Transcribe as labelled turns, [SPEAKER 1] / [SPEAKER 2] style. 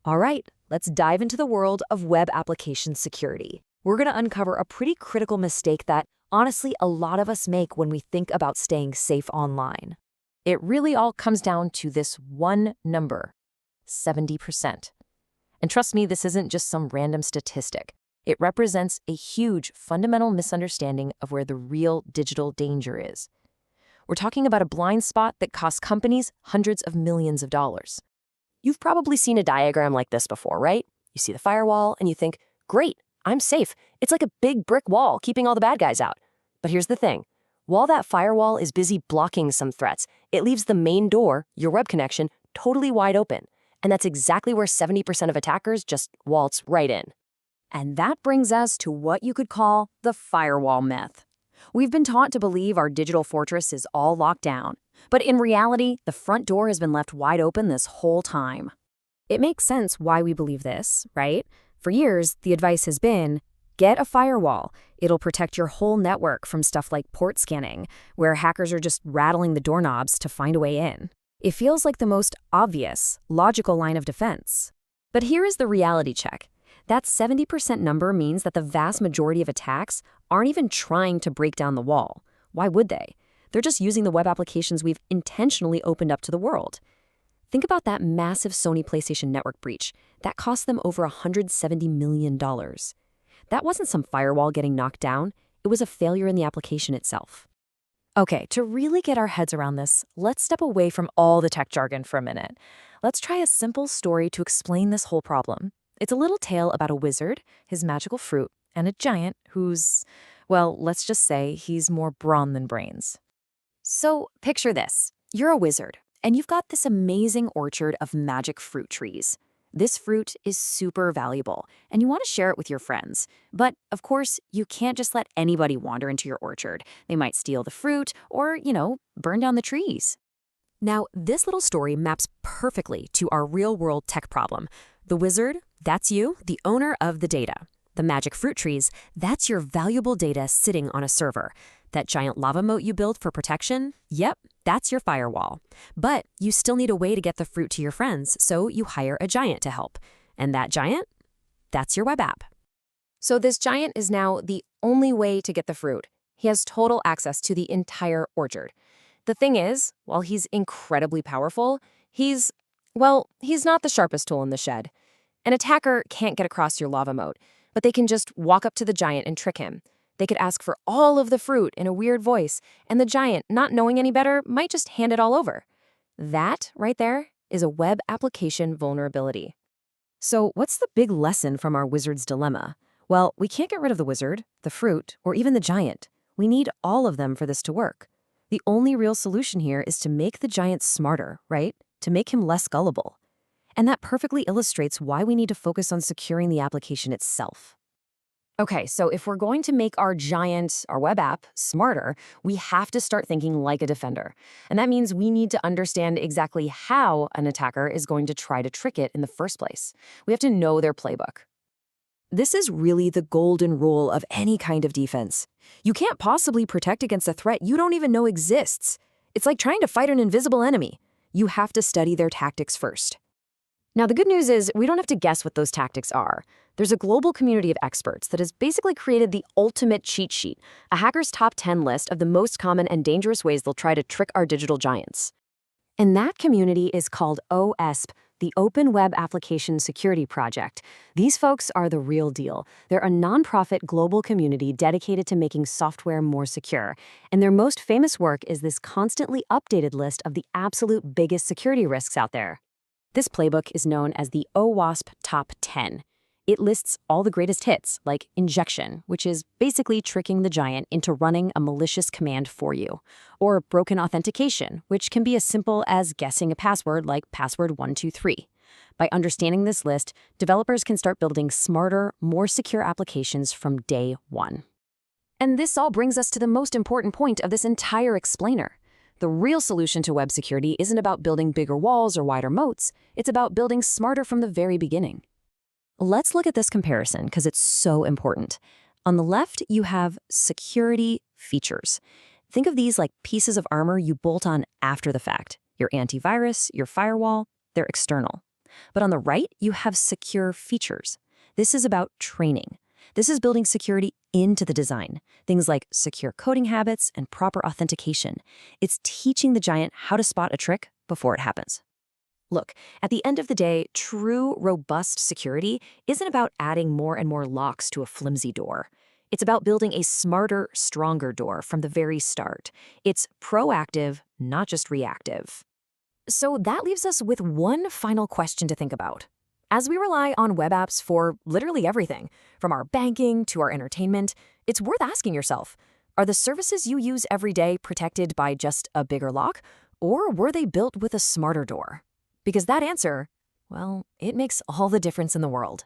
[SPEAKER 1] All right, let's dive into the world of web application security. We're going to uncover a pretty critical mistake that, honestly, a lot of us make when we think about staying safe online.
[SPEAKER 2] It really all comes down to this one number, 70%. And trust me, this isn't just some random statistic. It represents a huge fundamental misunderstanding of where the real digital danger is. We're talking about a blind spot that costs companies hundreds of millions of dollars. You've probably seen a diagram like this before, right? You see the firewall and you think, great, I'm safe. It's like a big brick wall keeping all the bad guys out. But here's the thing. While that firewall is busy blocking some threats, it leaves the main door, your web connection, totally wide open. And that's exactly where 70% of attackers just waltz right in.
[SPEAKER 1] And that brings us to what you could call the firewall myth. We've been taught to believe our digital fortress is all locked down. But in reality, the front door has been left wide open this whole time. It makes sense why we believe this, right? For years, the advice has been, get a firewall. It'll protect your whole network from stuff like port scanning, where hackers are just rattling the doorknobs to find a way in. It feels like the most obvious, logical line of defense. But here is the reality check. That 70% number means that the vast majority of attacks aren't even trying to break down the wall. Why would they? They're just using the web applications we've intentionally opened up to the world. Think about that massive Sony PlayStation Network breach. That cost them over $170 million. That wasn't some firewall getting knocked down. It was a failure in the application itself.
[SPEAKER 2] Okay, to really get our heads around this, let's step away from all the tech jargon for a minute. Let's try a simple story to explain this whole problem. It's a little tale about a wizard, his magical fruit, and a giant who's, well, let's just say he's more brawn than brains.
[SPEAKER 1] So picture this. You're a wizard, and you've got this amazing orchard of magic fruit trees. This fruit is super valuable, and you want to share it with your friends. But, of course, you can't just let anybody wander into your orchard. They might steal the fruit or, burn down the trees. Now, this little story maps perfectly to our real-world tech problem. The wizard, that's you, the owner of the data. The magic fruit trees, that's your valuable data sitting on a server. That giant lava moat you build for protection, yep, that's your firewall. But you still need a way to get the fruit to your friends, so you hire a giant to help. And that giant? That's your web app. So this giant is now the only way to get the fruit. He has total access to the entire orchard. The thing is, while he's incredibly powerful, he's not the sharpest tool in the shed. An attacker can't get across your lava moat, but they can just walk up to the giant and trick him. They could ask for all of the fruit in a weird voice, and the giant, not knowing any better, might just hand it all over. That, right there, is a web application vulnerability. So what's the big lesson from our wizard's dilemma? Well, we can't get rid of the wizard, the fruit, or even the giant. We need all of them for this to work. The only real solution here is to make the giant smarter, right? To make him less gullible. And that perfectly illustrates why we need to focus on securing the application itself. Okay, so if we're going to make our giant, our web app, smarter, we have to start thinking like a defender. And that means we need to understand exactly how an attacker is going to try to trick it in the first place. We have to know their playbook. This is really the golden rule of any kind of defense. You can't possibly protect against a threat you don't even know exists. It's like trying to fight an invisible enemy. You have to study their tactics first. Now, the good news is we don't have to guess what those tactics are. There's a global community of experts that has basically created the ultimate cheat sheet, a hacker's top 10 list of the most common and dangerous ways they'll try to trick our digital giants. And that community is called OWASP, the Open Web Application Security Project. These folks are the real deal. They're a nonprofit global community dedicated to making software more secure. And their most famous work is this constantly updated list of the absolute biggest security risks out there. This playbook is known as the OWASP Top 10. It lists all the greatest hits, like injection, which is basically tricking the giant into running a malicious command for you, or broken authentication, which can be as simple as guessing a password like password 123. By understanding this list, developers can start building smarter, more secure applications from day one. And this all brings us to the most important point of this entire explainer. The real solution to web security isn't about building bigger walls or wider moats. It's about building smarter from the very beginning. Let's look at this comparison because it's so important. On the left, you have security features. Think of these like pieces of armor you bolt on after the fact. Your antivirus, your firewall, they're external. But on the right, you have secure features. This is about training. This is building security into the design. Things like secure coding habits and proper authentication. It's teaching the giant how to spot a trick before it happens. Look, at the end of the day, true, robust security isn't about adding more and more locks to a flimsy door. It's about building a smarter, stronger door from the very start. It's proactive, not just reactive. So that leaves us with one final question to think about. As we rely on web apps for literally everything, from our banking to our entertainment, it's worth asking yourself, are the services you use every day protected by just a bigger lock, or were they built with a smarter door? Because that answer, well, it makes all the difference in the world.